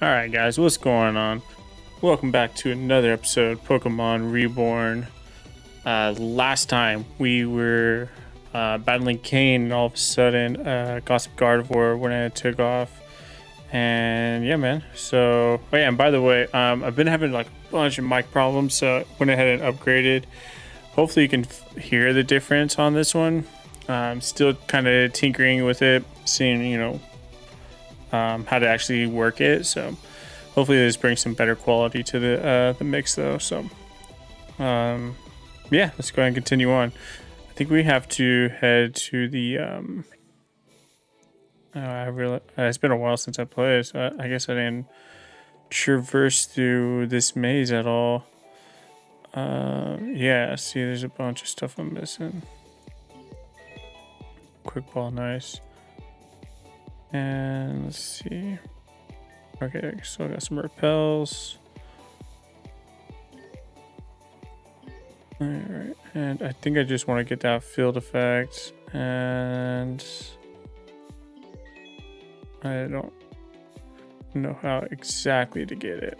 Alright guys, what's going on? Welcome back to another episode of Pokemon Reborn. Last time we were battling Kane, and all of a sudden Gossip Gardevoir went and took off. And yeah man, so oh yeah, and by the way, I've been having like a bunch of mic problems, so I went ahead and upgraded. Hopefully you can hear the difference on this one. I'm still kind of tinkering with it, seeing how to actually work it. So hopefully this brings some better quality to the mix though. So yeah, let's go ahead and continue on. I think we have to head to the it's been a while since I played, so I guess I didn't traverse through this maze at all. Yeah, see, there's a bunch of stuff I'm missing. Quick ball, nice. And let's see. Okay, so I got some repels. Alright, and I think I just want to get that field effect, and I don't know how exactly to get it.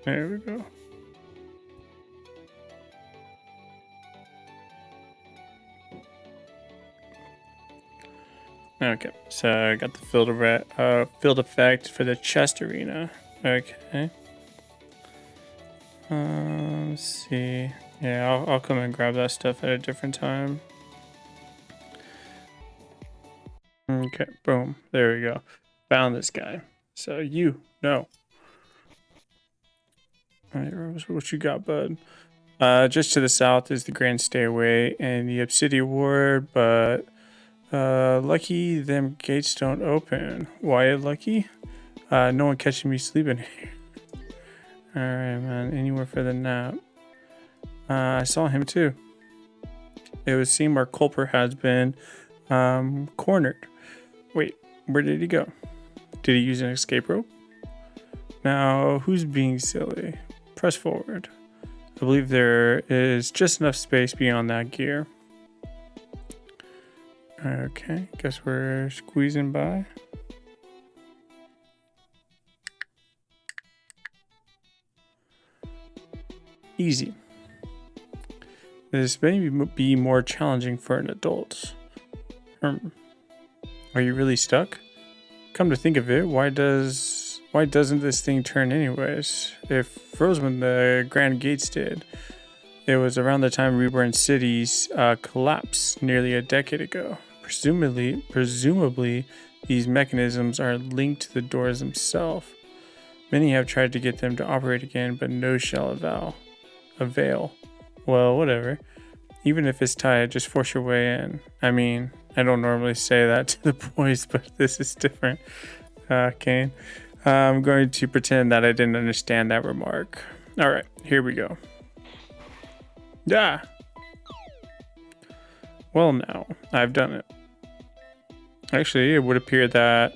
There we go. Okay, so I got the field effect for the chest arena. Okay. Let's see. Yeah, I'll come and grab that stuff at a different time. Okay, boom. There we go. Found this guy. So no. Alright, what you got, bud? Just to the south is the Grand Stairway and the Obsidian Ward, but lucky them gates don't open. Why lucky? No one catching me sleeping here. Alright, man. Anywhere for the nap. I saw him too. It would seem our culprit has been cornered. Wait, where did he go? Did he use an escape rope? Now, who's being silly? Press forward. I believe there is just enough space beyond that gear. Okay, guess we're squeezing by. Easy. This may be more challenging for an adult. Are you really stuck? Come to think of it, why doesn't this thing turn anyways? It froze when the Grand Gates did. It was around the time Reborn cities collapsed nearly a decade ago. Presumably, these mechanisms are linked to the doors themselves. Many have tried to get them to operate again, but no shall avail. Well, whatever. Even if it's tied, just force your way in. I mean, I don't normally say that to the boys, but this is different. Kane. I'm going to pretend that I didn't understand that remark. Alright, here we go. Yeah. Well, now, I've done it. Actually, it would appear that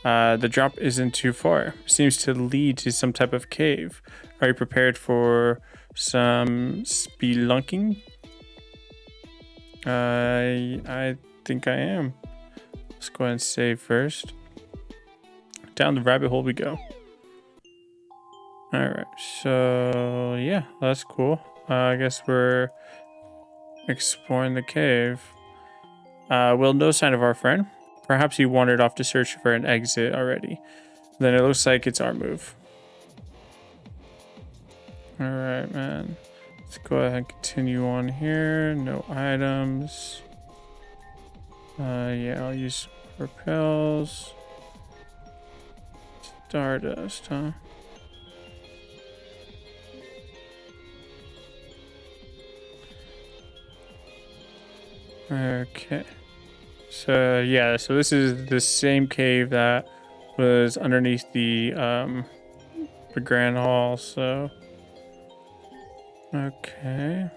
the drop isn't too far. It seems to lead to some type of cave. Are you prepared for some spelunking? I think I am. Let's go ahead and save first. Down the rabbit hole we go. Alright, so yeah, that's cool. I guess we're exploring the cave. Well, no sign of our friend. Perhaps he wandered off to search for an exit already. Then it looks like it's our move. Alright, man. Let's go ahead and continue on here. No items. Yeah, I'll use repels. Stardust, huh? Okay. So yeah, so this is the same cave that was underneath the Grand Hall, so okay.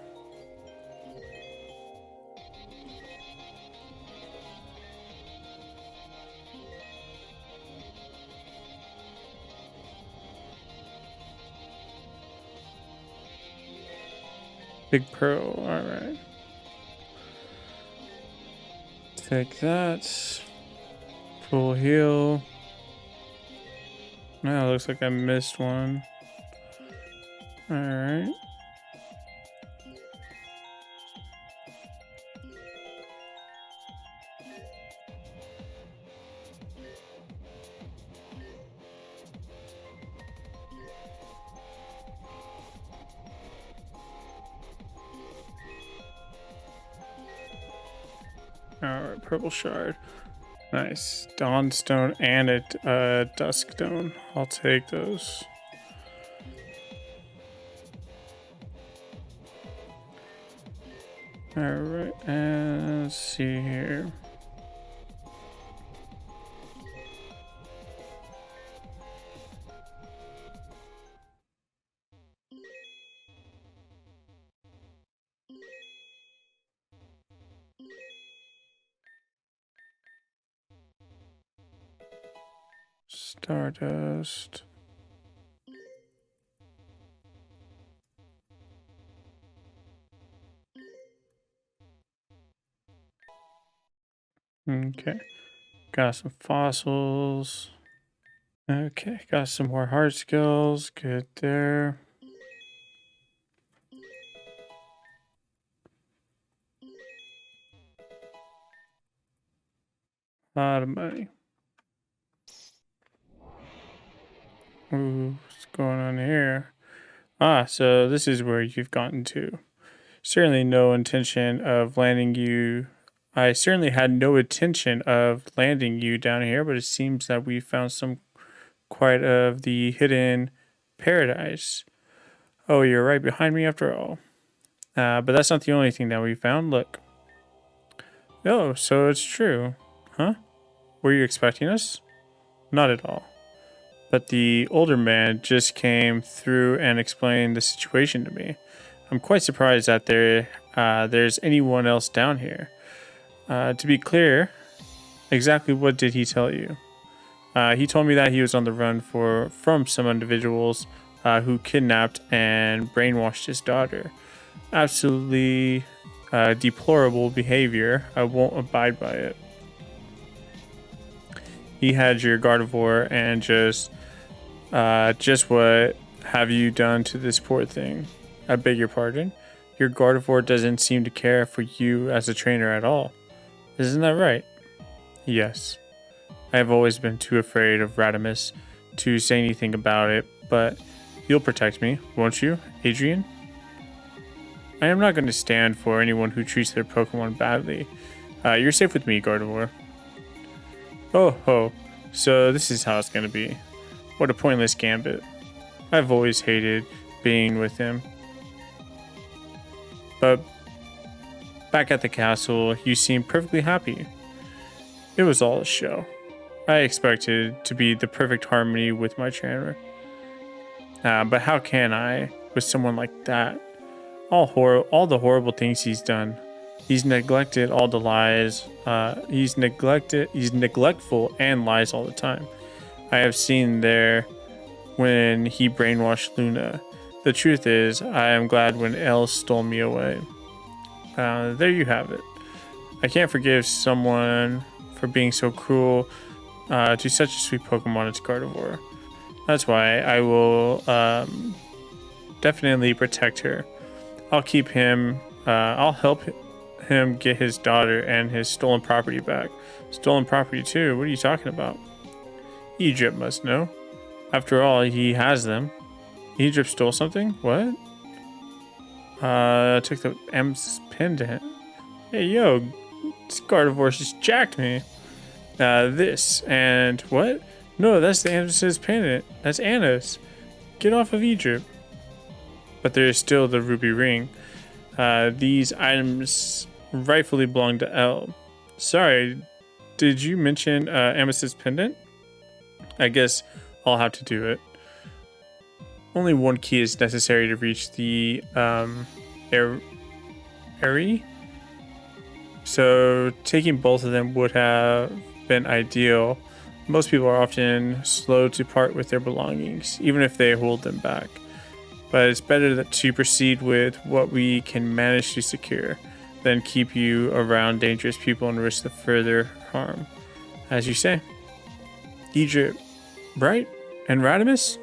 Big pearl. All right. Take that. Full heal. Now looks like I missed one. All right. Alright, purple shard. Nice. Dawn stone and a dusk stone. I'll take those. Alright, and let's see here. Stardust. Okay. Got some fossils. Okay, got some more hard skills. Good there. A lot of money. Ooh, what's going on here? Ah, so this is where you've gotten to. Certainly no intention of landing you. I certainly had no intention of landing you down here, but it seems that we found some quite of the hidden paradise. Oh, you're right behind me after all. But that's not the only thing that we found. Look. Oh, so it's true. Huh? Were you expecting us? Not at all. But the older man just came through and explained the situation to me. I'm quite surprised that there's anyone else down here. To be clear, exactly what did he tell you? He told me that he was on the run from some individuals who kidnapped and brainwashed his daughter. Absolutely deplorable behavior. I won't abide by it. He had your Gardevoir and just what have you done to this poor thing? I beg your pardon? Your Gardevoir doesn't seem to care for you as a trainer at all. Isn't that right? Yes. I have always been too afraid of Radimus to say anything about it, but you'll protect me, won't you, Adrian? I am not going to stand for anyone who treats their Pokemon badly. You're safe with me, Gardevoir. Oh ho, so this is how it's going to be. What a pointless gambit. I've always hated being with him. But back at the castle, you seemed perfectly happy. It was all a show. I expected to be the perfect harmony with my trainer. But how can I with someone like that? All the horrible things he's done. He's neglected all the lies. He's neglectful and lies all the time. I have seen there when he brainwashed Luna. The truth is, I am glad when Elle stole me away. There you have it. I can't forgive someone for being so cruel to such a sweet Pokemon as Gardevoir. That's why I will definitely protect her. I'll keep him. I'll help him get his daughter and his stolen property back. Stolen property too? What are you talking about? Egypt must know. After all, he has them. Egypt stole something? What? Took the M's pendant. Hey, yo, this Gardevoir just jacked me. This and what? No, that's the Amos's pendant. That's Anna's. Get off of Egypt. But there is still the ruby ring. These items rightfully belong to Elle. Sorry, did you mention Amos's pendant? I guess I'll have to do it. Only one key is necessary to reach the Airy. So taking both of them would have been ideal. Most people are often slow to part with their belongings, even if they hold them back. But it's better to proceed with what we can manage to secure than keep you around dangerous people and risk the further harm. As you say, Egypt, right? And Radimus?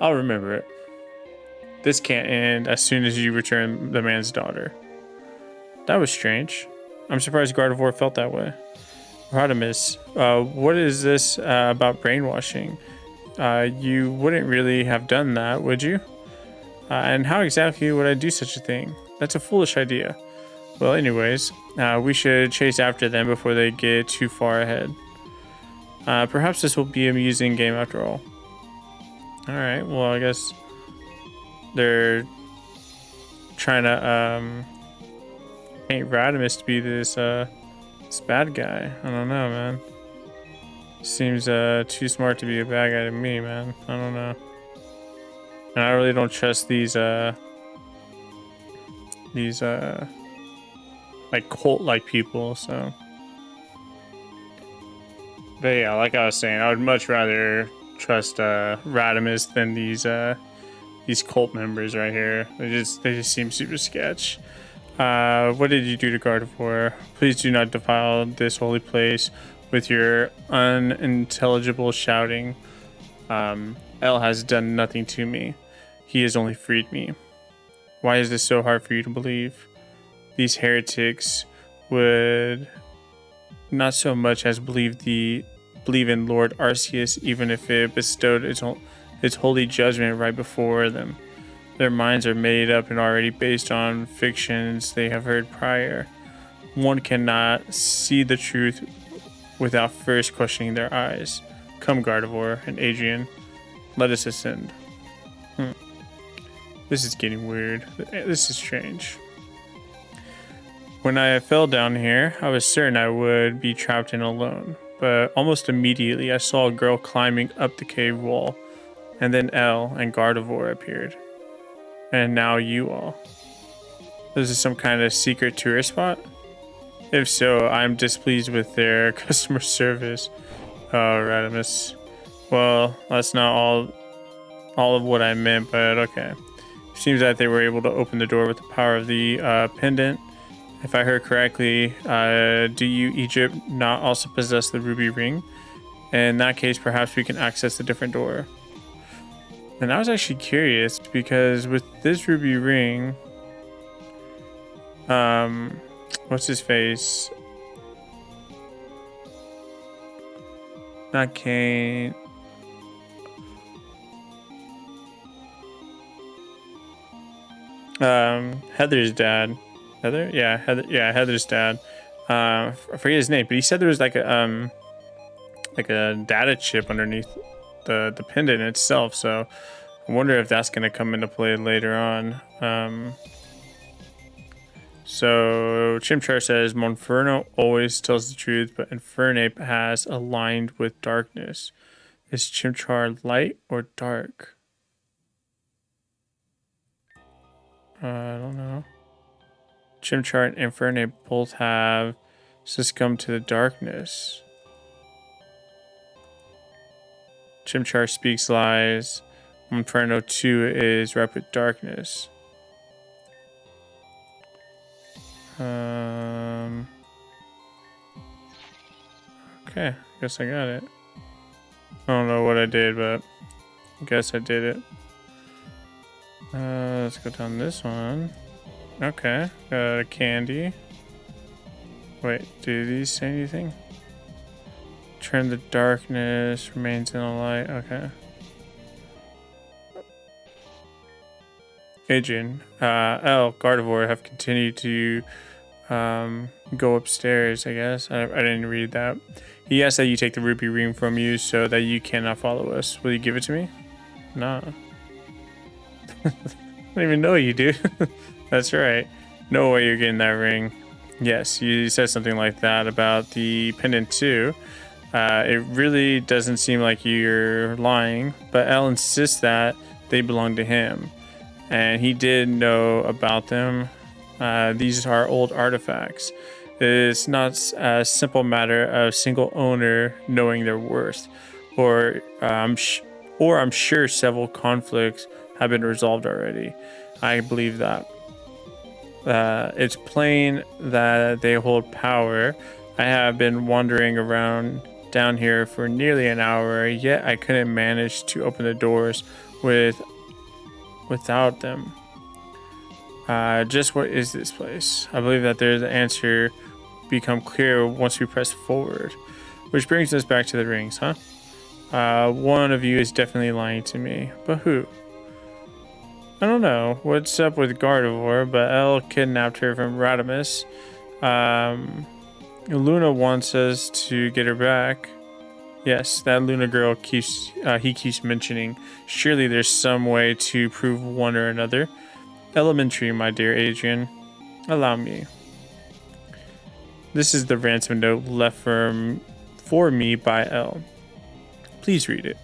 I'll remember it. This can't end as soon as you return the man's daughter. That was strange. I'm surprised Gardevoir felt that way. Rodimus, what is this about brainwashing? You wouldn't really have done that, would you? And how exactly would I do such a thing? That's a foolish idea. Well, anyways, we should chase after them before they get too far ahead. Perhaps this will be an amusing game after all. Alright, well, I guess they're trying to paint Rodimus to be this bad guy. I don't know, man. Seems too smart to be a bad guy to me, man. I don't know. And I really don't trust these like cult-like people, so. But yeah, like I was saying, I would much rather trust Rodimus than these cult members right here. They just seem super sketch. What did you do to Gardevoir? Please do not defile this holy place with your unintelligible shouting. El has done nothing to me. He has only freed me. Why is this so hard for you to believe? These heretics would not so much as believe in Lord Arceus, even if it bestowed its holy judgment right before them. Their minds are made up and already based on fictions they have heard prior. One cannot see the truth without first questioning their eyes. Come, Gardevoir and Adrian, let us ascend. This is getting weird. This is strange. When I fell down here, I was certain I would be trapped in alone. But almost immediately, I saw a girl climbing up the cave wall. And then Elle and Gardevoir appeared. And now you all. This is some kind of secret tourist spot? If so, I'm displeased with their customer service. Oh, Radimus. Well, that's not all of what I meant, but okay. Seems that they were able to open the door with the power of the pendant. If I heard correctly, do you, Egypt, not also possess the ruby ring? In that case, perhaps we can access the different door. And I was actually curious because with this ruby ring, what's his face? Not Kane. Heather's dad. Heather? Yeah, Heather's dad. I forget his name, but he said there was like a data chip underneath the pendant itself, so I wonder if that's gonna come into play later on. So Chimchar says Monferno always tells the truth, but Infernape has aligned with darkness. Is Chimchar light or dark? I don't know. Chimchar and Infernape both have succumbed to the darkness. Chimchar speaks lies. Inferno 2 is wrapped with darkness. Okay, guess I got it. I don't know what I did, but I guess I did it. Let's go down this one. Okay, got a candy. Wait, do these say anything? Turn the darkness, remains in the light. Okay. Adrian, Elle, Gardevoir have continued to go upstairs, I guess. I didn't read that. He asked that you take the ruby ring from you so that you cannot follow us. Will you give it to me? Nah. I don't even know you, dude. That's right. No way you're getting that ring. Yes, you said something like that about the pendant too. It really doesn't seem like you're lying, but Elle insists that they belong to him. And he did know about them. These are old artifacts. It's not a simple matter of single owner knowing their worth, or I'm sure several conflicts have been resolved already. I believe that. It's plain that they hold power. I have been wandering around down here for nearly an hour, yet I couldn't manage to open the doors without them. Just what is this place? I believe that there's an answer become clear once we press forward. Which brings us back to the rings, huh? One of you is definitely lying to me, but who? I don't know what's up with Gardevoir, but Elle kidnapped her from Radamus. Luna wants us to get her back. Yes, that Luna girl keeps mentioning. Surely there's some way to prove one or another. Elementary, my dear Adrian. Allow me. This is the ransom note left for me by Elle. Please read it.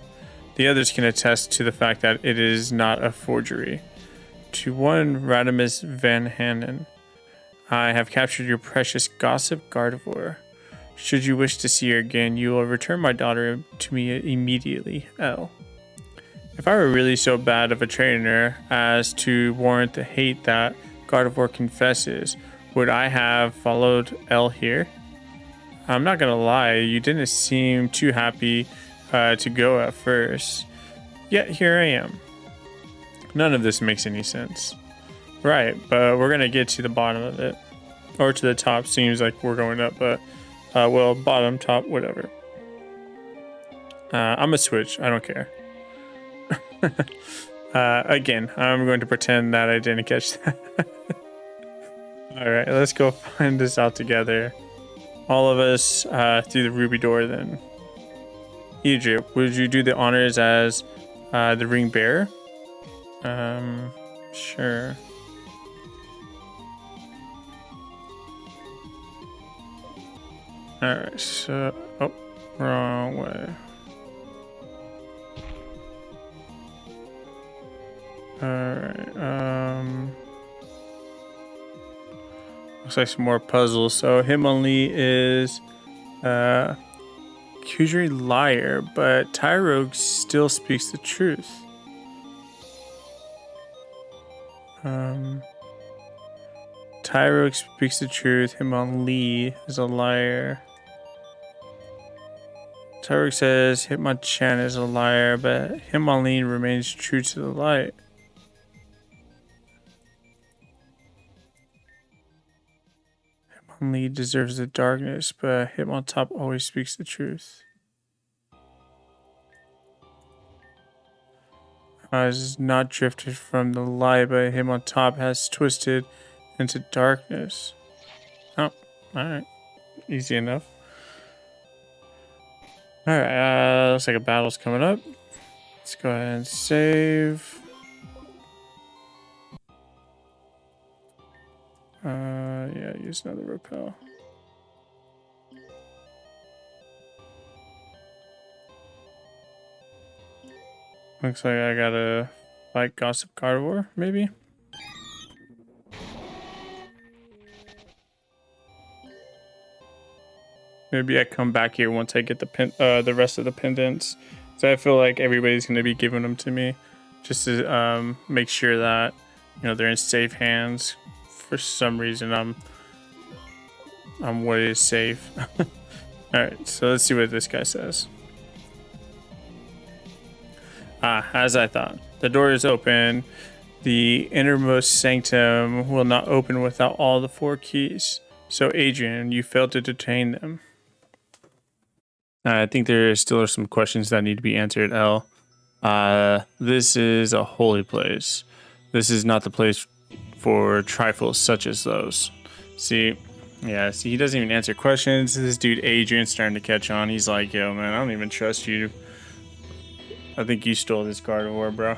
The others can attest to the fact that it is not a forgery. To one Radamus Van Hanen, I have captured your precious gossip Gardevoir. Should you wish to see her again, you will return my daughter to me immediately, Elle. If I were really so bad of a trainer as to warrant the hate that Gardevoir confesses, would I have followed Elle here? I'm not gonna lie, you didn't seem too happy to go at first. Yet here I am. None of this makes any sense. Right, but we're gonna get to the bottom of it. Or to the top, seems like we're going up, but well, bottom, top, whatever. I'm a switch, I don't care. Again, I'm going to pretend that I didn't catch that. Alright, let's go find this out together. All of us through the ruby door then. Egypt, would you do the honors as the ring bearer? Sure. Alright, so... Oh, wrong way. Alright, looks like some more puzzles. So Hitmonlee is Kudri liar, but Tyrogue still speaks the truth. Tyrogue speaks the truth. Hitmonlee is a liar. Tyrogue says Hitmonchan is a liar, but Hitmonlee remains true to the light. Hitmonlee deserves the darkness, but Hitmontop always speaks the truth. Has not drifted from the light, but Hitmontop has twisted into darkness. Oh, alright. Easy enough. Alright, looks like a battle's coming up. Let's go ahead and save. Yeah, use another repel. Looks like I gotta fight Gossip Gardevoir, maybe? Maybe I come back here once I get the rest of the pendants. So I feel like everybody's gonna be giving them to me, just to make sure that they're in safe hands. For some reason, I'm what is safe. All right, so let's see what this guy says. As I thought, the door is open. The innermost sanctum will not open without all the 4 keys. So, Adrian, you failed to detain them. I think there still are some questions that need to be answered, Elle. This is a holy place. This is not the place for trifles such as those. See, he doesn't even answer questions. This dude, Adrian's starting to catch on. He's like, yo, man, I don't even trust you. I think you stole this Gardevoir, bro.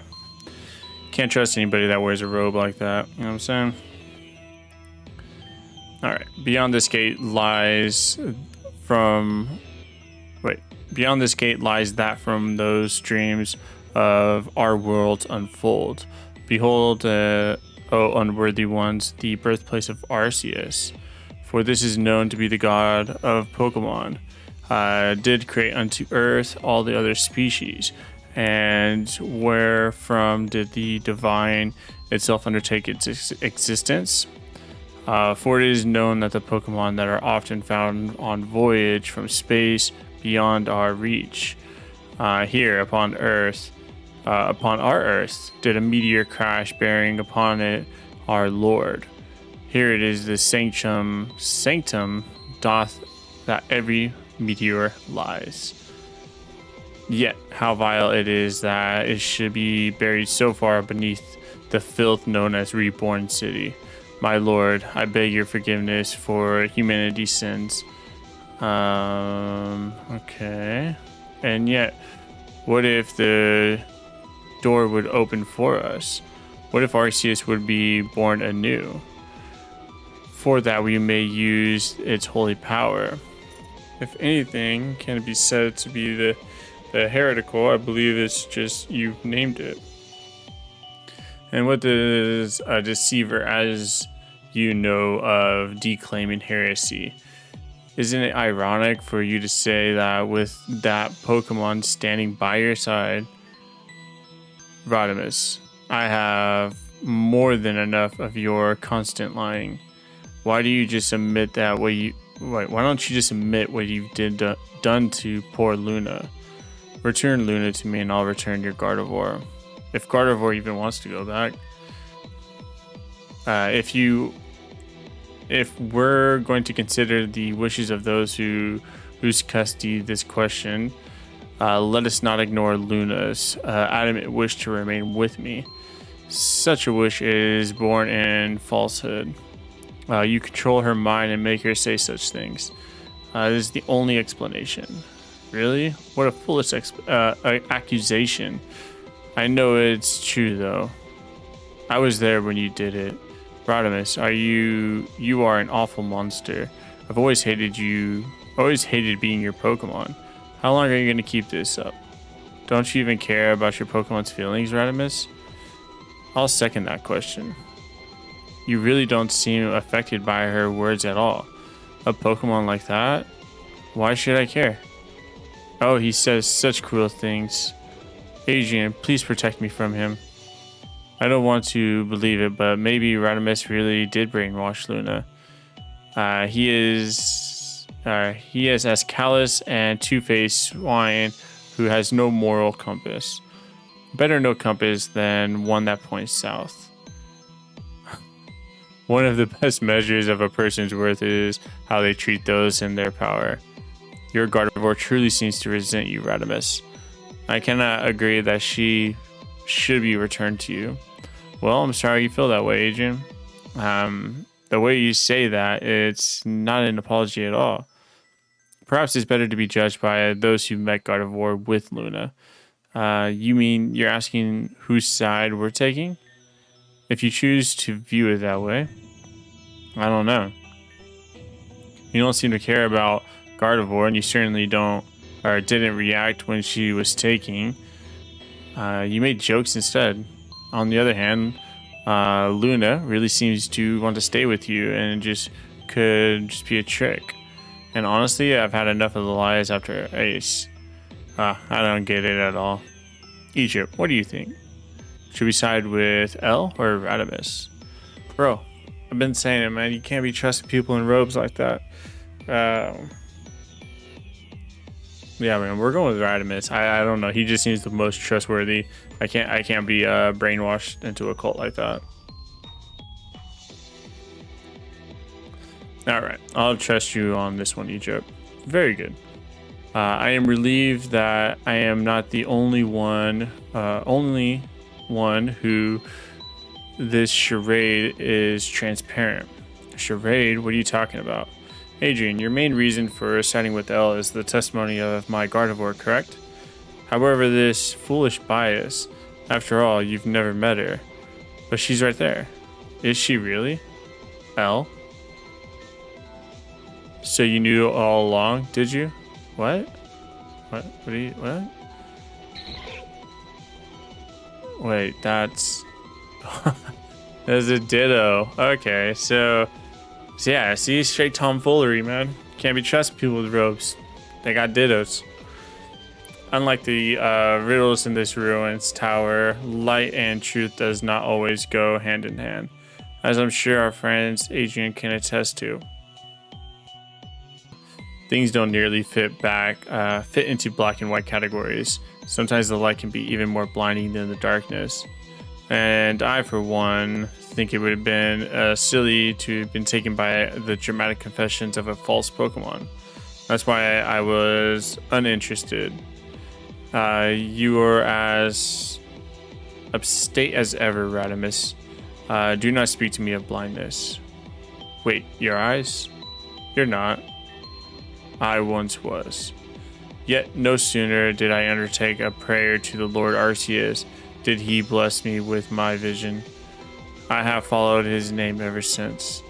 Can't trust anybody that wears a robe like that. You know what I'm saying? Alright. Beyond this gate lies that from those dreams of our worlds unfold. Behold, O unworthy ones, the birthplace of Arceus. For this is known to be the god of Pokemon. Did create unto earth all the other species. And wherefrom did the divine itself undertake its existence? For it is known that the Pokemon that are often found on voyage from space beyond our reach, here upon Earth, upon our Earth, did a meteor crash bearing upon it our Lord. Here it is the sanctum doth that every meteor lies. Yet how vile it is that it should be buried so far beneath the filth known as Reborn City. My Lord, I beg your forgiveness for humanity's sins. Okay. And yet, what if the door would open for us? What if Arceus would be born anew? For that we may use its holy power. If anything can be said to be the heretical, I believe it's just you named it. And what does a deceiver, as you know, of declaiming heresy? Isn't it ironic for you to say that with that Pokemon standing by your side, Rodimus, I have more than enough of your constant lying. Why do you just admit that why don't you just admit what you've done to poor Luna? Return Luna to me and I'll return your Gardevoir. If Gardevoir even wants to go back. If we're going to consider the wishes of those whose custody this question, let us not ignore Luna's adamant wish to remain with me. Such a wish is born in falsehood. You control her mind and make her say such things. This is the only explanation. Really? What a foolish accusation. I know it's true though. I was there when you did it. Rodimus, you are an awful monster. I've always hated you, always hated being your Pokemon. How long are you going to keep this up? Don't you even care about your Pokemon's feelings, Rodimus? I'll second that question. You really don't seem affected by her words at all. A Pokemon like that? Why should I care? Oh, he says such cruel things. Adrian, please protect me from him. I don't want to believe it, but maybe Rodimus really did brainwash Luna. He is as callous and two-faced swine who has no moral compass. Better no compass than one that points south. One of the best measures of a person's worth is how they treat those in their power. Your Gardevoir truly seems to resent you, Rodimus. I cannot agree that she should be returned to you. Well, I'm sorry you feel that way, Adrian. The way you say that, it's not an apology at all. Perhaps it's better to be judged by those who met Gardevoir with Luna. You mean you're asking whose side we're taking? If you choose to view it that way. I don't know. You don't seem to care about Gardevoir, and you certainly don't, or didn't react when she was taking. You made jokes instead. On the other hand, Luna really seems to want to stay with you, and could just be a trick. And honestly, I've had enough of the lies after Ace. I don't get it at all. Egypt, what do you think? Should we side with L or Rodimus? Bro, I've been saying it, man. You can't be trusting people in robes like that. Yeah, man, we're going with Rodimus. I don't know. He just seems the most trustworthy. I can't be brainwashed into a cult like that. All right, I'll trust you on this one, Egypt. Very good. I am relieved that I am not the only one who this charade is transparent. Charade? What are you talking about? Adrian, your main reason for siding with L is the testimony of my Gardevoir, correct? However, this foolish bias, after all, you've never met her. But she's right there. Is she really? L? So you knew all along, did you? What? What are you, what? Wait, that's... There's a ditto. Okay, so yeah, see, straight tomfoolery, man. Can't be trusting people with robes. They got dittos. Unlike the riddles in this ruins tower, light and truth does not always go hand in hand, as I'm sure our friends Adrian can attest to. Things don't nearly fit into black and white categories. Sometimes the light can be even more blinding than the darkness. And I, for one, think it would have been silly to have been taken by the dramatic confessions of a false Pokemon. That's why I was uninterested. You are as upstate as ever, Radimus. Do not speak to me of blindness. Wait, your eyes? You're not. I once was. Yet no sooner did I undertake a prayer to the Lord Arceus did he bless me with my vision. I have followed his name ever since.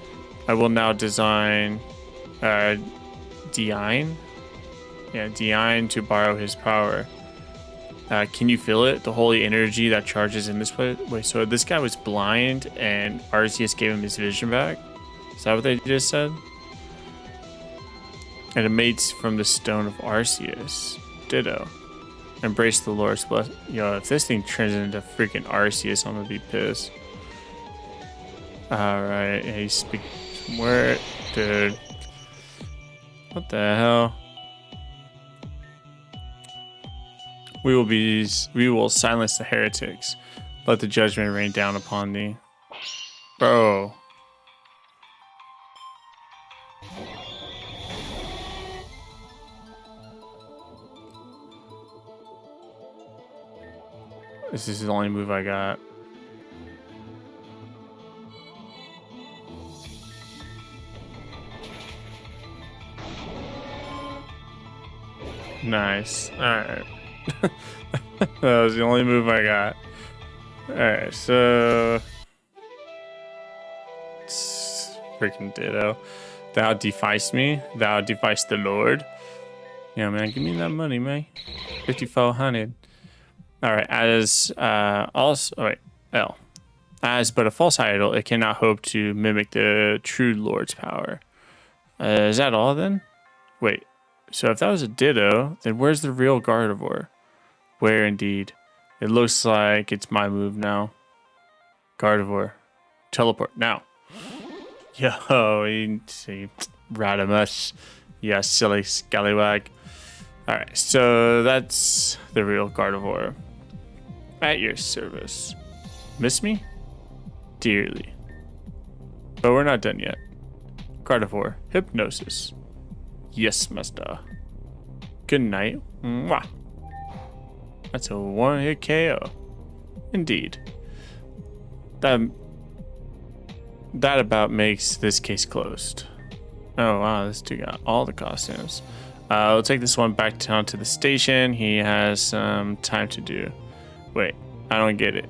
I will now design Deine? Yeah, Deine to borrow his power. Can you feel it? The holy energy that charges in this place? Wait, so this guy was blind and Arceus gave him his vision back? Is that what they just said? And it mates from the stone of Arceus. Ditto. Embrace the Lord's blessing. Yo, if this thing turns into freaking Arceus, I'm gonna be pissed. Alright, hey, speak some word. Dude. What the hell? We will silence the heretics. Let the judgment rain down upon thee. Bro. This is the only move I got. Nice. Alright. That was the only move I got. Alright, so... Freaking ditto. Thou defiest me. Thou defiest the Lord. Yeah, man, give me that money, man. 5,400. Alright, as also... Oh, wait. L. As but a false idol, it cannot hope to mimic the true Lord's power. Is that all, then? Wait. So if that was a ditto, then where's the real Gardevoir? Where indeed? It looks like it's my move now. Gardevoir. Teleport now. Yo, you see, Radimus. Yeah, silly scallywag. Alright, so that's the real Gardevoir. At your service. Miss me? Dearly. But we're not done yet. Gardevoir. Hypnosis. Yes, master. Good night. Mwah. That's a one-hit KO. Indeed. That about makes this case closed. Oh, wow, this dude got all the costumes. We'll take this one back down to the station. He has some time to do. Wait, I don't get it.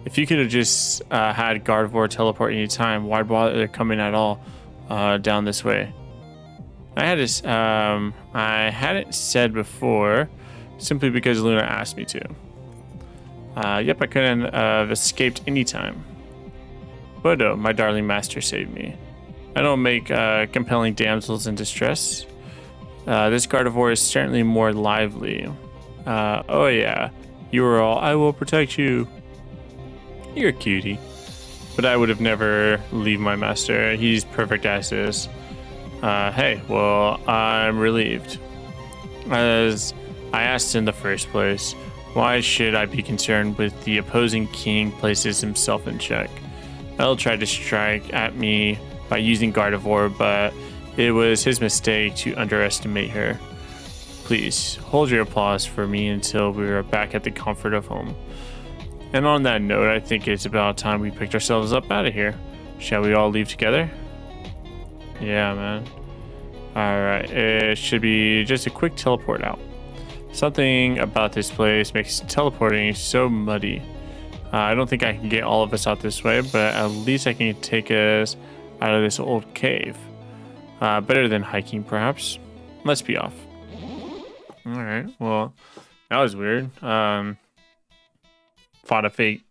If you could have just had Gardevoir teleport anytime, why bother coming at all down this way? I hadn't said before, simply because Luna asked me to. Yep, I couldn't have escaped anytime. But my darling master saved me. I don't make compelling damsels in distress. This Gardevoir is certainly more lively. Oh yeah, you are all, I will protect you. You're a cutie. But I would have never leave my master. He's perfect as is. Hey, well, I'm relieved. As I asked in the first place, why should I be concerned with the opposing king places himself in check? L tried to strike at me by using Gardevoir, but it was his mistake to underestimate her. Please, hold your applause for me until we are back at the comfort of home. And on that note, I think it's about time we picked ourselves up out of here. Shall we all leave together? Yeah, man. Alright, it should be just a quick teleport out. Something about this place makes teleporting so muddy. I don't think I can get all of us out this way, but at least I can take us out of this old cave. Better than hiking, perhaps. Let's be off. Alright, well, that was weird. Fought a fake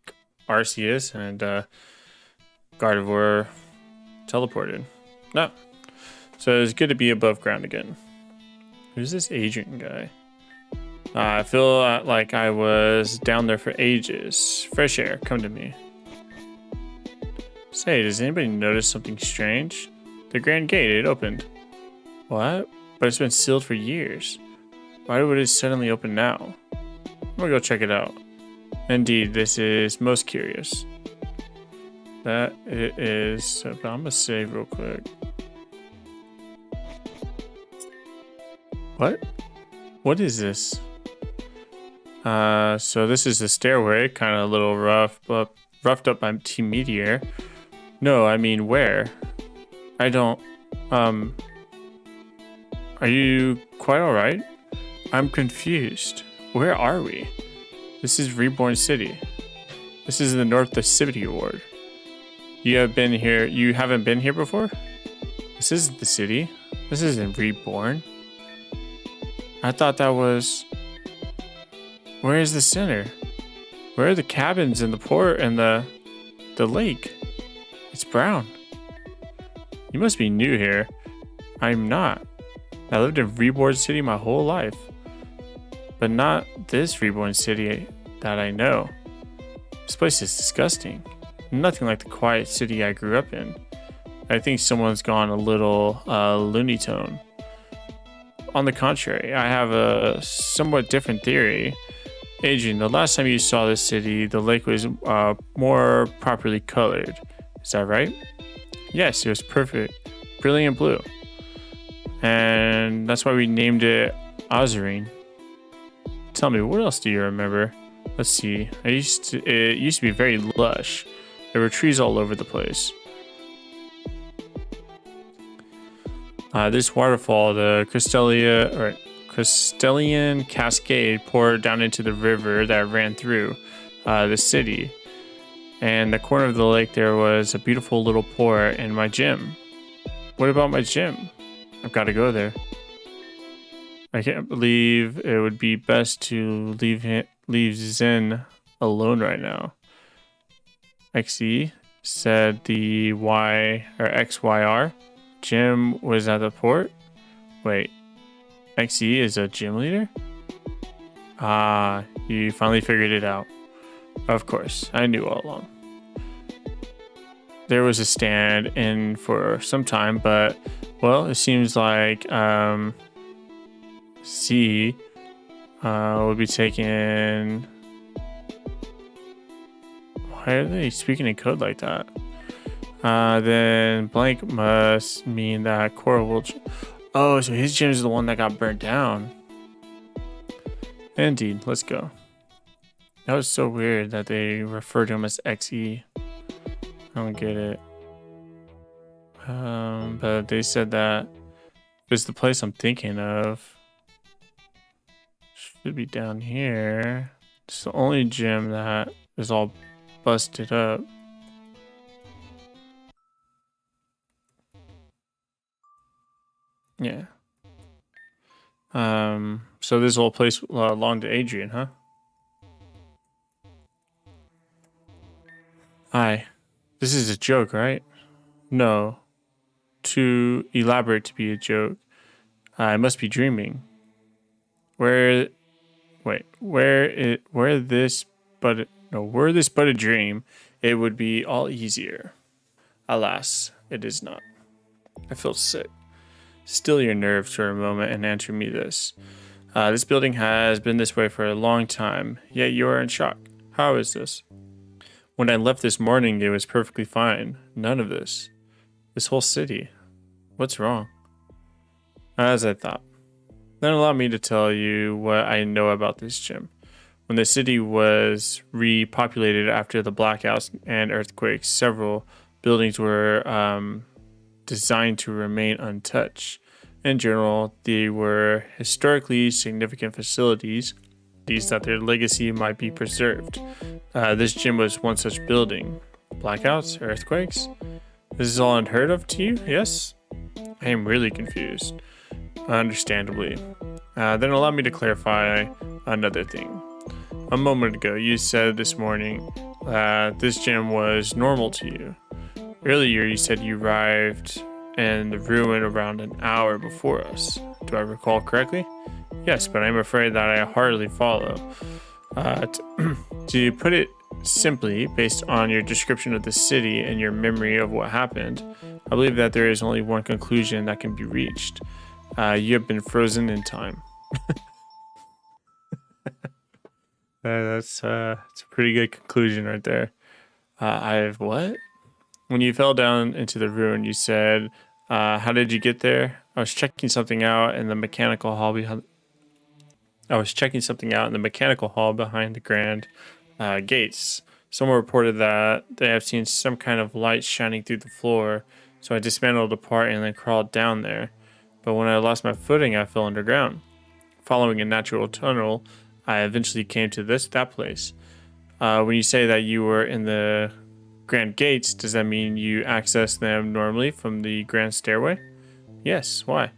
Arceus, and Gardevoir teleported. No. So it's good to be above ground again. Who's this Adrian guy? I feel like I was down there for ages. Fresh air, come to me. Say, does anybody notice something strange? The Grand Gate, it opened. What? But it's been sealed for years. Why would it suddenly open now? I'm gonna go check it out. Indeed, this is most curious. That it is, but I'm gonna save real quick. What? What is this? So this is the stairway, kind of a little roughed up by Team Meteor. No, I mean where? I don't, are you quite alright? I'm confused. Where are we? This is Reborn City. This is the North the City Ward. You haven't been here before? This isn't the city. This isn't Reborn. I thought that was... Where is the center? Where are the cabins and the port and the lake? It's brown. You must be new here. I'm not. I lived in Reborn City my whole life. But not this Reborn City that I know. This place is disgusting. Nothing like the quiet city I grew up in. I think someone's gone a little Looney Tone. On the contrary, I have a somewhat different theory. Adrian, the last time you saw this city, the lake was more properly colored. Is that right? Yes, it was perfect. Brilliant blue. And that's why we named it Ozarine. Tell me, what else do you remember? Let's see. It used to be very lush. There were trees all over the place. This waterfall, the Crystalline Cascade, poured down into the river that ran through the city. And the corner of the lake there was a beautiful little port and my gym. What about my gym? I've got to go there. I can't believe it would be best to leave Zen alone right now. XE said the XYR gym was at the port. Wait, XE is a gym leader? Ah, you finally figured it out. Of course, I knew all along. There was a stand in for some time, but well, it seems like C will be taking. Why are they speaking in code like that? Then blank must mean that Cora will... Oh, so his gym is the one that got burnt down. Indeed, let's go. That was so weird that they refer to him as XE. I don't get it. But they said that it's the place I'm thinking of. Should be down here. It's the only gym that is all busted up. Yeah. So this whole place belonged to Adrian, huh? Hi. This is a joke, right? No. Too elaborate to be a joke. I must be dreaming. Were this but a dream, it would be all easier. Alas, it is not. I feel sick. Still your nerves for a moment and answer me this. This building has been this way for a long time, yet you are in shock. How is this? When I left this morning, it was perfectly fine. None of this. This whole city. What's wrong? As I thought. Then allow me to tell you what I know about this gym. When the city was repopulated after the blackouts and earthquakes, several buildings were designed to remain untouched. In general, they were historically significant facilities, that their legacy might be preserved. This gym was one such building. Blackouts? Earthquakes? This is all unheard of to you? Yes? I am really confused. Understandably. Then allow me to clarify another thing. A moment ago, you said this morning that this gym was normal to you. Earlier, you said you arrived in the ruin around an hour before us. Do I recall correctly? Yes, but I'm afraid that I hardly follow. To put it simply, based on your description of the city and your memory of what happened, I believe that there is only one conclusion that can be reached. You have been frozen in time. That's a pretty good conclusion right there. I've what? When you fell down into the ruin, you said, how did you get there? I was checking something out in the mechanical hall behind. I was checking something out in the mechanical hall behind the grand gates. Someone reported that they have seen some kind of light shining through the floor, so I dismantled a part and then crawled down there. But when I lost my footing, I fell underground. Following a natural tunnel, I eventually came to that place. When you say that you were in the grand gates, does that mean you access them normally from the grand stairway? Yes, why?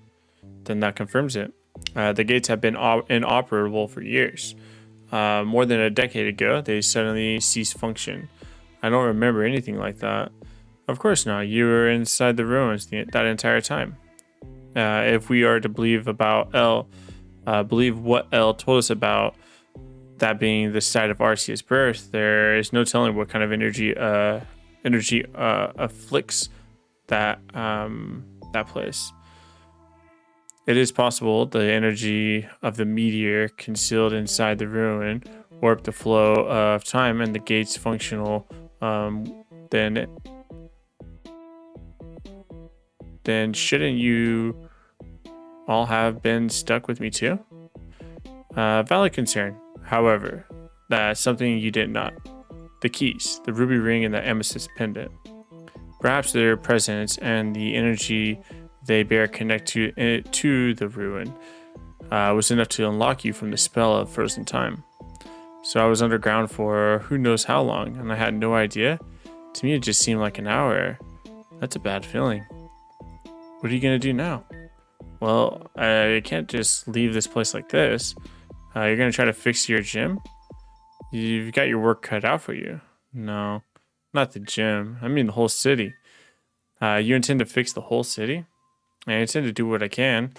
Then that confirms it. The gates have been inoperable for years. More than a decade ago, they suddenly ceased function. I don't remember anything like that. Of course not. You were inside the ruins that entire time. If we are to believe believe what Elle told us about that being the site of Arcea's birth, there is no telling what kind of energy afflicts that place. It is possible the energy of the meteor concealed inside the ruin warped the flow of time and the gates functional. Then shouldn't you all have been stuck with me too? Valid concern. However, that's something you did not. The keys, the ruby ring, and the amethyst pendant. Perhaps their presence and the energy they bear connect to the ruin was enough to unlock you from the spell of frozen time. So I was underground for who knows how long, and I had no idea. To me, it just seemed like an hour. That's a bad feeling. What are you gonna do now? Well, I can't just leave this place like this. You're gonna try to fix your gym? You've got your work cut out for you. No, not the gym. I mean the whole city. You intend to fix the whole city? I intend to do what I can.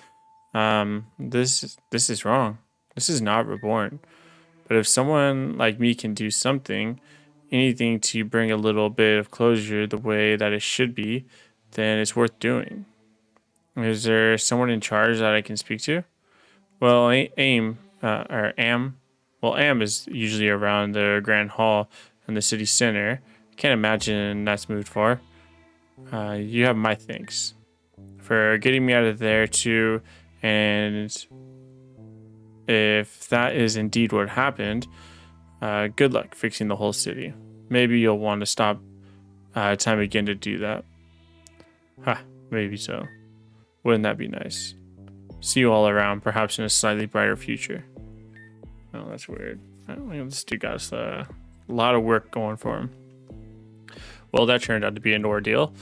This is wrong. This is not Reborn. But if someone like me can do something, anything to bring a little bit of closure the way that it should be, then it's worth doing. Is there someone in charge that I can speak to? Well, Am is usually around the Grand Hall in the city center. Can't imagine that's moved far. You have my thanks for getting me out of there too, and if that is indeed what happened, good luck fixing the whole city. Maybe you'll want to stop time again to do that. Maybe so. Wouldn't that be nice? See you all around, perhaps in a slightly brighter future. Oh, that's weird. I don't think this dude got a lot of work going for him. Well, that turned out to be an ordeal.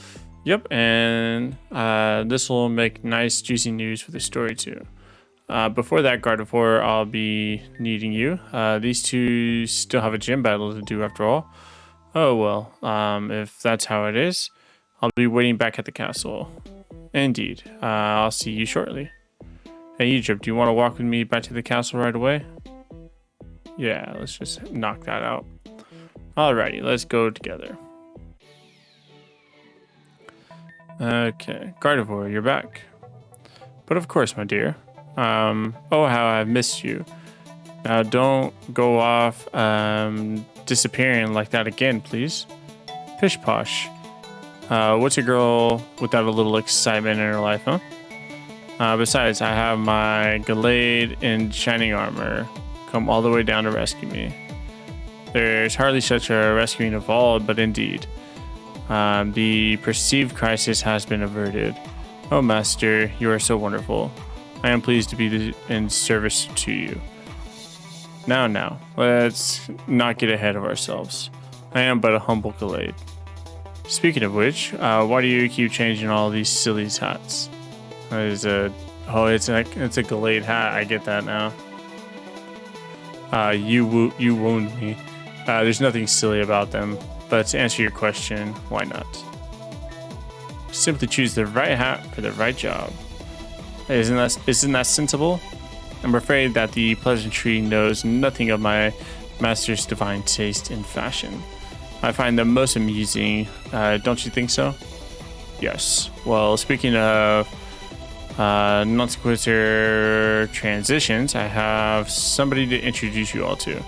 Yep, and this will make nice, juicy news for the story too. Before that, Gardevoir, I'll be needing you. These two still have a gym battle to do after all. Oh well, if that's how it is, I'll be waiting back at the castle. Indeed, I'll see you shortly. Hey Egypt, do you want to walk with me back to the castle right away? Yeah, let's just knock that out. Alrighty, let's go together. Okay, Gardevoir, you're back. But of course, my dear. Oh, how I've missed you. Now, don't go off disappearing like that again, please. Pish posh. What's a girl without a little excitement in her life, huh? Besides, I have my Gallade in shining armor come all the way down to rescue me. There's hardly such a rescuing of all, but indeed. The perceived crisis has been averted. Oh, Master, you are so wonderful. I am pleased to be in service to you. Now, let's not get ahead of ourselves. I am but a humble Gallade. Speaking of which, why do you keep changing all these silly hats? It's a Gallade hat. I get that now. You wound me. There's nothing silly about them. But to answer your question, why not? Simply choose the right hat for the right job. Isn't that sensible? I'm afraid that the pleasantry knows nothing of my master's divine taste in fashion. I find them most amusing. Don't you think so? Yes. Well, speaking of non sequitur transitions, I have somebody to introduce you all to.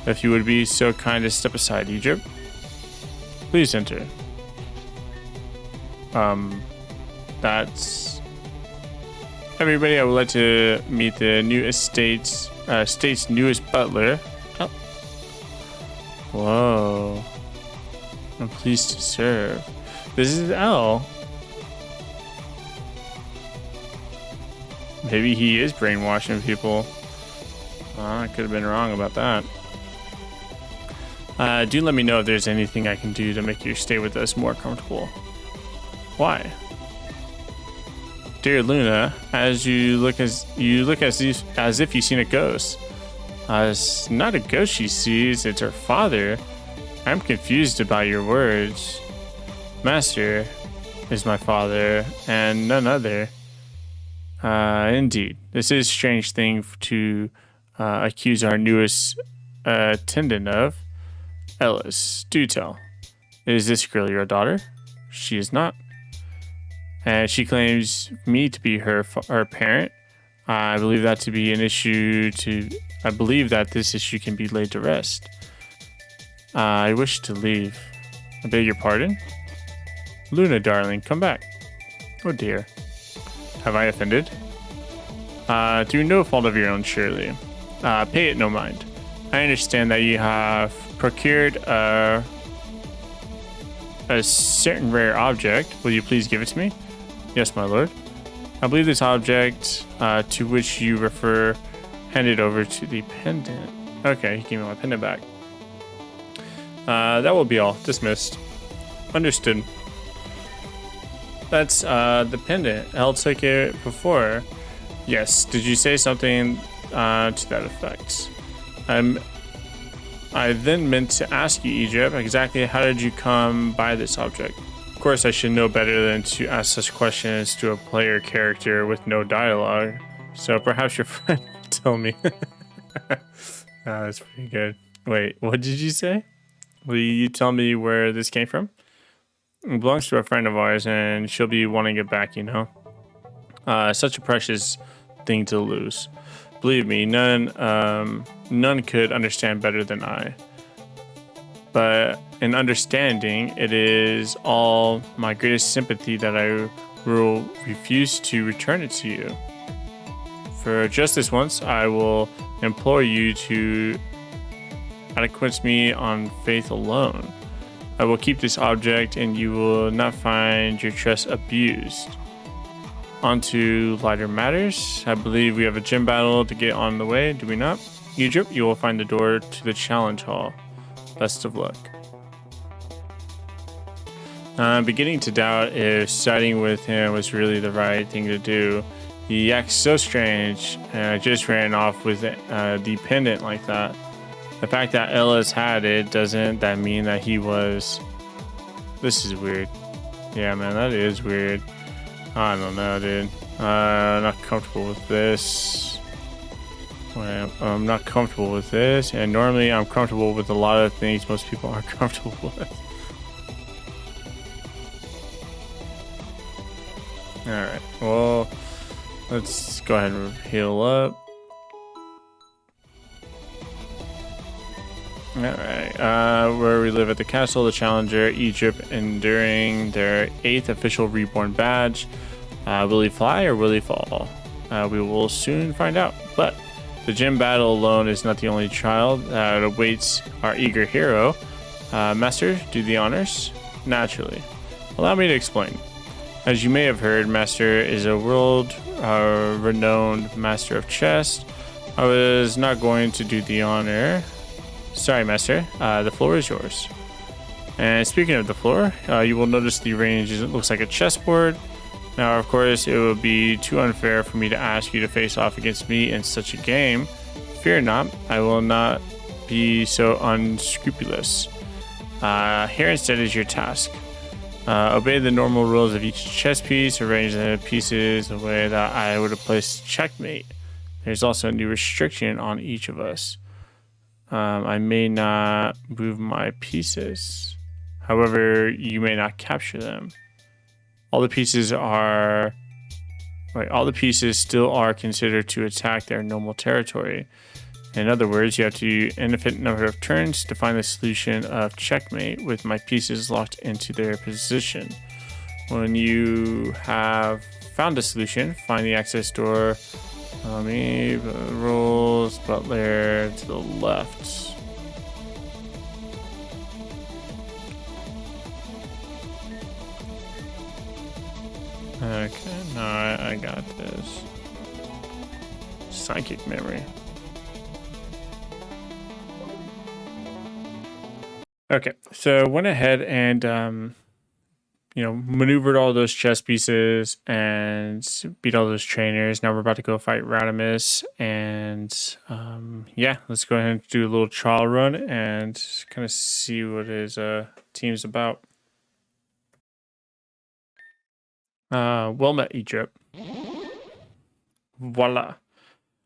If you would be so kind as step aside, Egypt. Please enter. That's everybody. I would like to meet the new state's newest butler. Oh. Whoa. I'm pleased to serve. This is L. Maybe he is brainwashing people. I could have been wrong about that. Do let me know if there's anything I can do to make your stay with us more comfortable. Why? Dear Luna, as you look as if you've seen a ghost. It's not a ghost she sees, it's her father. I'm confused about your words. Master is my father, and none other. Indeed, this is a strange thing to accuse our newest attendant of. Ellis, do tell. Is this girl your daughter? She is not. And she claims me to be her parent. I believe that to be an issue I believe that this issue can be laid to rest. I wish to leave. I beg your pardon? Luna, darling, come back. Oh dear. Have I offended? Through no fault of your own, surely. Pay it no mind. I understand that you have procured a certain rare object. Will you please give it to me? Yes, my lord. I believe this object to which you refer handed over to the pendant. Okay, he gave me my pendant back. That will be all. Dismissed. Understood. That's the pendant. Elle took it before. Yes. Did you say something to that effect? I then meant to ask you, Egypt, exactly how did you come by this object? Of course, I should know better than to ask such questions to a player character with no dialogue. So perhaps your friend will tell me. That's pretty good. Wait, what did you say? Will you tell me where this came from? It belongs to a friend of ours, and she'll be wanting it back, you know. Such a precious thing to lose. Believe me, none could understand better than I. But in understanding, it is all my greatest sympathy that I will refuse to return it to you. For just this once, I will implore you to acquiesce me on faith alone. I will keep this object, and you will not find your trust abused. On to lighter matters. I believe we have a gym battle to get on the way, do we not? Egypt, you will find the door to the challenge hall. Best of luck. I'm beginning to doubt if siding with him was really the right thing to do. He acts so strange, and I just ran off with a dependent like that. The fact that Ellis had it, doesn't that mean that he was... This is weird. Yeah, man, that is weird. I don't know, dude. Not comfortable with this. I'm not comfortable with this, and normally I'm comfortable with a lot of things most people aren't comfortable with. Alright, well, let's go ahead and heal up. Alright, where we live at the castle, the Challenger, Egypt, enduring their 8th official Reborn badge. Will he fly or will he fall? We will soon find out. But the gym battle alone is not the only trial that awaits our eager hero. Master, do the honors? Naturally. Allow me to explain. As you may have heard, Master is a world-renowned master of chess. I was not going to do the honor. Sorry, Master. The floor is yours. And speaking of the floor, you will notice the range looks like a chessboard. Now, of course, it would be too unfair for me to ask you to face off against me in such a game. Fear not, I will not be so unscrupulous. Here instead is your task. Obey the normal rules of each chess piece. Arrange the pieces the way that I would have placed checkmate. There's also a new restriction on each of us. I may not move my pieces. However, you may not capture them. All the pieces still are considered to attack their normal territory. In other words, you have to use an infinite number of turns to find the solution of checkmate with my pieces locked into their position. When you have found a solution, find the access door. Rolls butler to the left. Okay, no, I got this. Psychic memory. Okay, so went ahead and maneuvered all those chess pieces and beat all those trainers. Now we're about to go fight Radimus, and let's go ahead and do a little trial run and kind of see what his team's about. Well met, Egypt. Voila.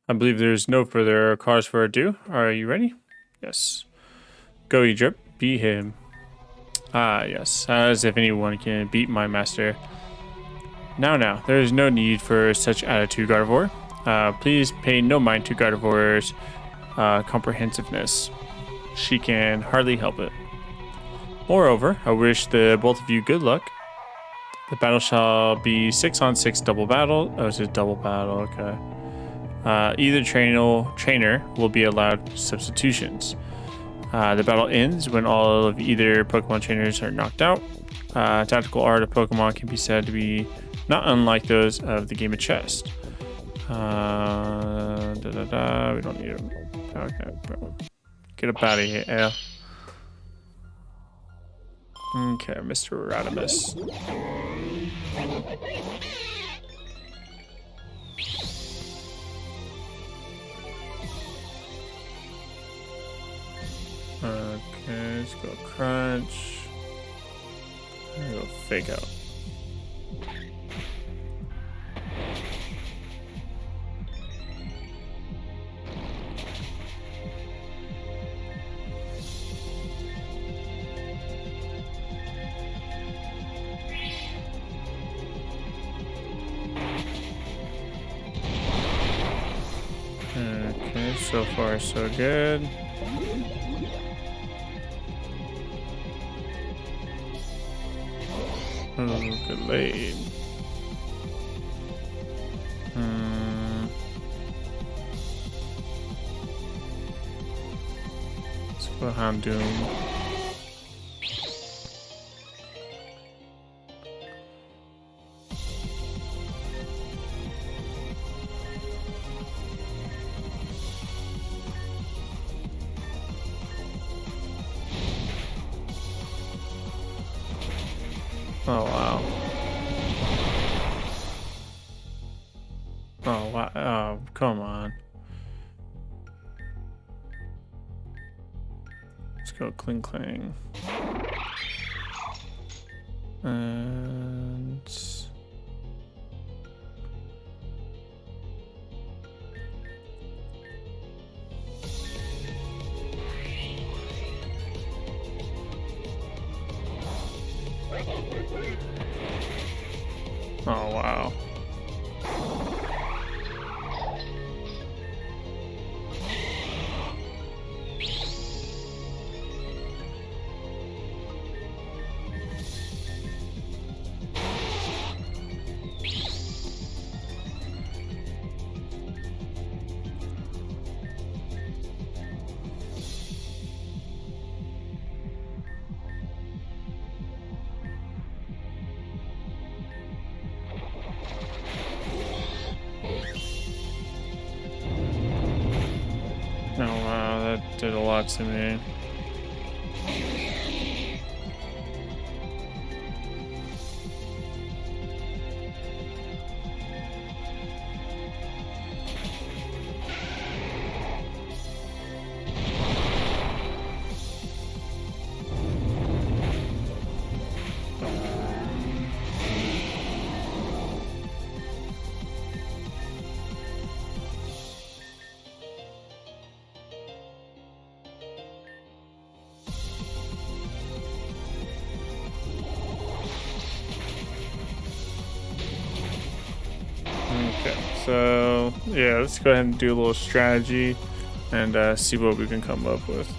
I believe there's no further cause for ado. Are you ready? Yes. Go, Egypt. Beat him. Ah, yes. As if anyone can beat my master. Now, there is no need for such attitude, Gardevoir. Please pay no mind to Gardevoir's comprehensiveness. She can hardly help it. Moreover, I wish the both of you good luck. The battle shall be 6-on-6 double battle. Oh, it's a double battle, okay. Either trainer will be allowed substitutions. The battle ends when all of either Pokemon trainers are knocked out. Tactical art of Pokemon can be said to be not unlike those of the game of chess. We don't need him. Okay, bro. Get up out of here, yeah. Okay, Mr. Radimus. Okay, let's go crunch. I'm gonna go fake out. Okay, so far so good. Oh, good lead. Let's go Houndoom. Oh, wow. Oh, wow. Oh, come on. Let's go Kling Klang. And... oh, wow. Oh, wow, that did a lot to me. Okay, so yeah, let's go ahead and do a little strategy and see what we can come up with.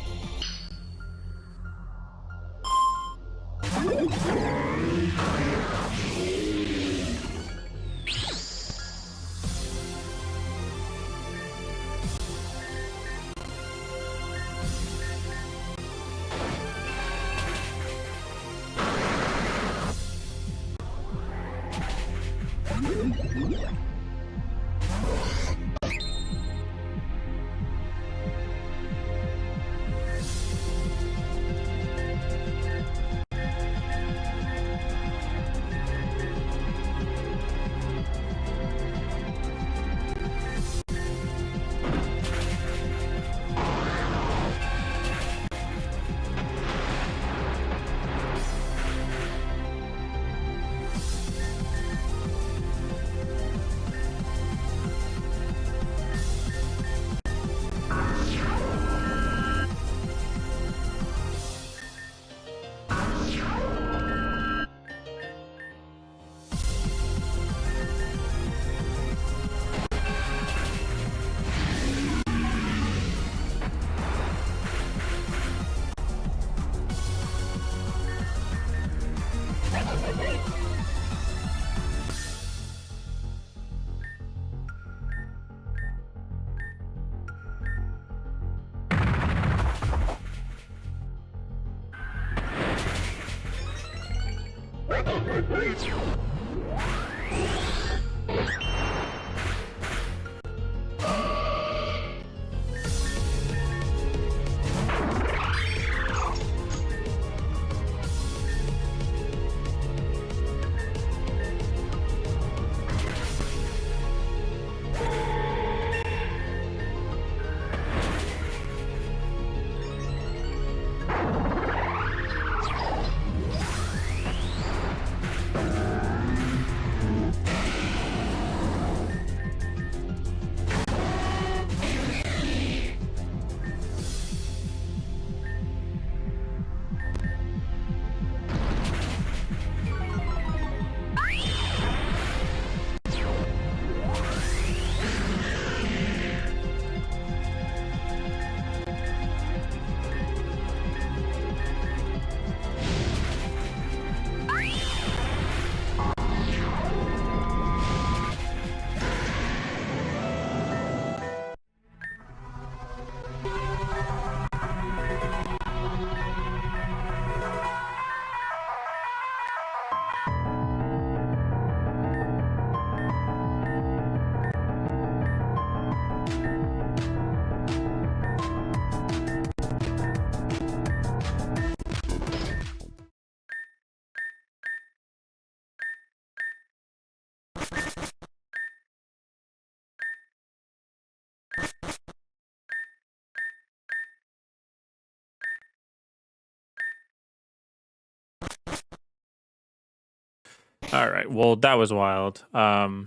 All right, well that was wild. Yeah,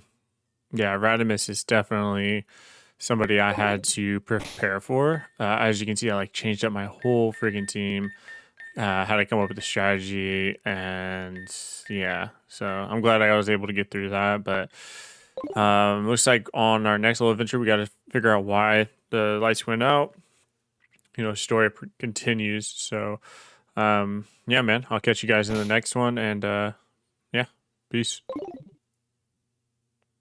Radimus is definitely somebody I had to prepare for. As you can see, I like changed up my whole freaking team. Had to come up with a strategy, and yeah, so I'm glad I was able to get through that. But looks like on our next little adventure, we got to figure out why the lights went out. Story continues. So yeah, man, I'll catch you guys in the next one, and yeah, peace.